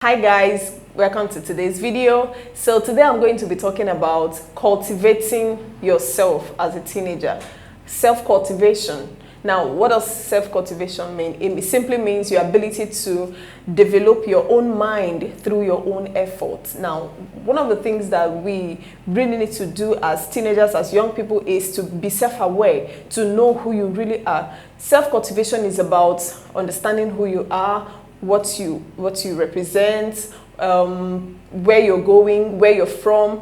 Hi guys, welcome to today's video. So today I'm going to be talking about cultivating yourself as a teenager. Self-cultivation. Now, what does self-cultivation mean? It simply means your ability to develop your own mind through your own efforts. Now, one of the things that we really need to do as teenagers, as young people, is to be self-aware, to know who you really are. Self-cultivation is about understanding who you are, what you represent, where you're going, where you're from,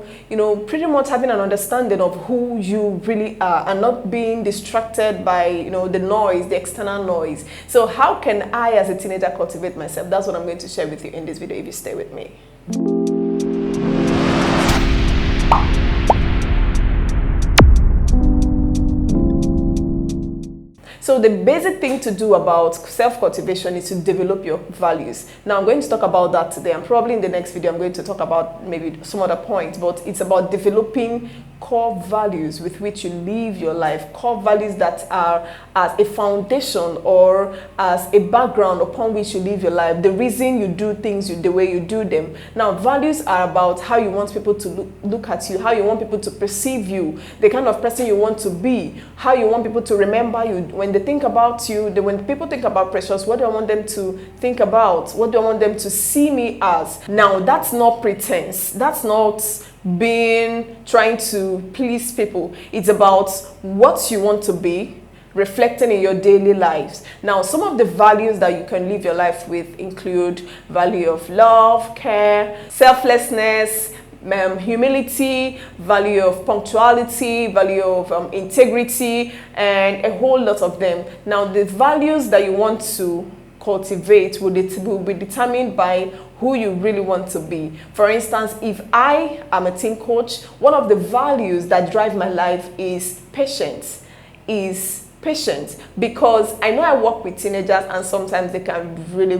pretty much having an understanding of who you really are and not being distracted by, the noise, the external noise. So how can I as a teenager cultivate myself? That's what I'm going to share with you in this video if you stay with me. So the basic thing to do about self-cultivation is to develop your values. Now I'm going to talk about that today, and probably in the next video I'm going to talk about maybe some other points, but it's about developing core values with which you live your life, core values that are as a foundation or as a background upon which you live your life, the reason you do things the way you do them. Now values are about how you want people to look at you, how you want people to perceive you, the kind of person you want to be, how you want people to remember you. When they think about you, when people think about Precious, what do I want them to think about? What do I want them to see me as? Now that's not pretense, that's not trying to please people. It's about what you want to be reflecting in your daily lives. Now, some of the values that you can live your life with include value of love, care, selflessness, humility, value of punctuality, value of integrity, and a whole lot of them. Now, the values that you want to cultivate will be determined by who you really want to be. For instance, if I am a teen coach, one of the values that drive my life is patience. Because I know I work with teenagers and sometimes they can really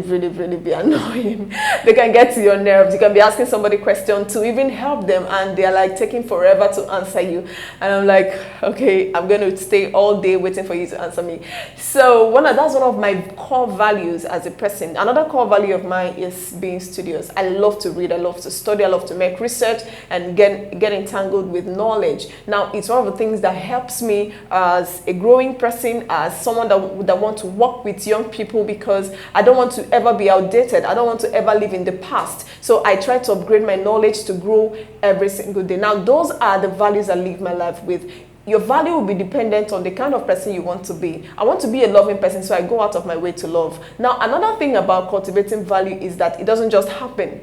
be annoying. They can get to your nerves. You can be asking somebody questions to even help them and they're like taking forever to answer you. And I'm like, okay, I'm going to stay all day waiting for you to answer me. So that's one of my core values as a person. Another core value of mine is being studious. I love to read, I love to study, I love to make research and get entangled with knowledge. Now, it's one of the things that helps me as a growing person, as someone that want to work with young people, because I don't want to ever be outdated. I don't want to ever live in the past. So I try to upgrade my knowledge to grow every single day. Now, those are the values I live my life with. Your value will be dependent on the kind of person you want to be. I want to be a loving person, so I go out of my way to love. Now, another thing about cultivating value is that it doesn't just happen.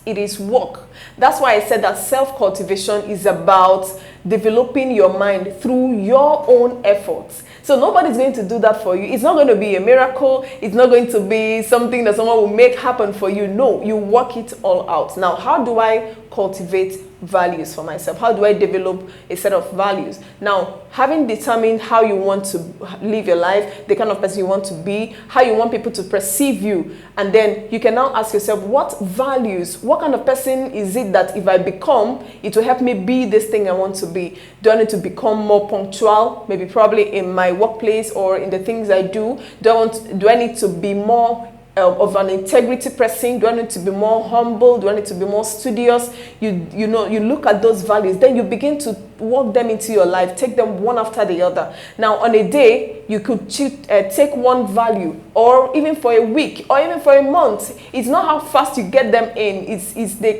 It is work. That's why I said that self-cultivation is about developing your mind through your own efforts. So nobody's going to do that for you. It's not going to be a miracle. It's not going to be something that someone will make happen for you. No, you work it all out. Now, how do I cultivate values for myself? How do I develop a set of values? Now, having determined how you want to live your life, the kind of person you want to be, how you want people to perceive you, and then you can now ask yourself, what values, what kind of person is it that if I become, it will help me be this thing I want to be? Do I need to become more punctual? Maybe probably in my workplace or in the things I do. Do I need to be more of an integrity person? Do I need to be more humble? Do I need to be more studious? You look at those values, then you begin to work them into your life, take them one after the other. Now, on a day, you could take one value, or even for a week, or even for a month. It's not how fast you get them in, it's the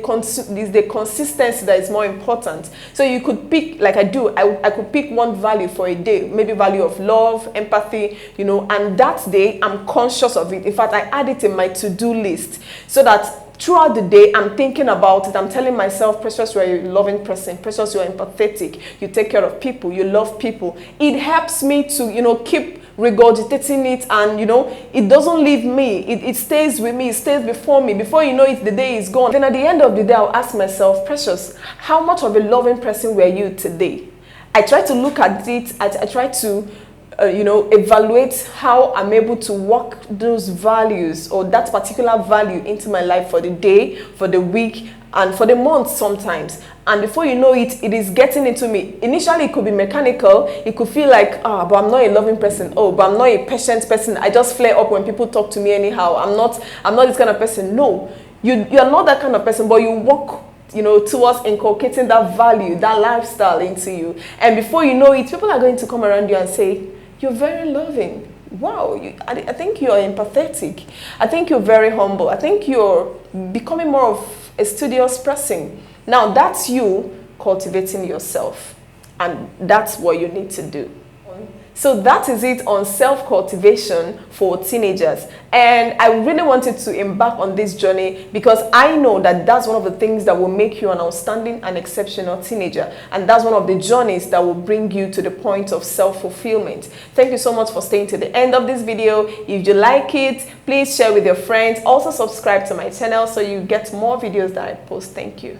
consistency that is more important. So you could pick, like I do, I could pick one value for a day, maybe value of love, empathy, and that day I'm conscious of it. In fact, I add it in my to-do list so that throughout the day, I'm thinking about it. I'm telling myself, Precious, you're a loving person. Precious, you're empathetic. You take care of people. You love people. It helps me to, keep regurgitating it, and, it doesn't leave me. It stays with me. It stays before me. Before you know it, the day is gone. Then at the end of the day, I'll ask myself, Precious, how much of a loving person were you today? I try to look at it. I try to evaluate how I'm able to work those values or that particular value into my life for the day, for the week, and for the month sometimes. And before you know it, it is getting into me. Initially, it could be mechanical. It could feel like, but I'm not a loving person. Oh, but I'm not a patient person. I just flare up when people talk to me anyhow. I'm not this kind of person. No, you're not that kind of person, but you work, towards inculcating that value, that lifestyle into you. And before you know it, people are going to come around you and say, you're very loving. Wow, I think you're empathetic. I think you're very humble. I think you're becoming more of a studious person. Now, that's you cultivating yourself. And that's what you need to do. So that is it on self-cultivation for teenagers. And I really wanted to embark on this journey because I know that that's one of the things that will make you an outstanding and exceptional teenager. And that's one of the journeys that will bring you to the point of self-fulfillment. Thank you so much for staying to the end of this video. If you like it, please share with your friends. Also subscribe to my channel so you get more videos that I post. Thank you.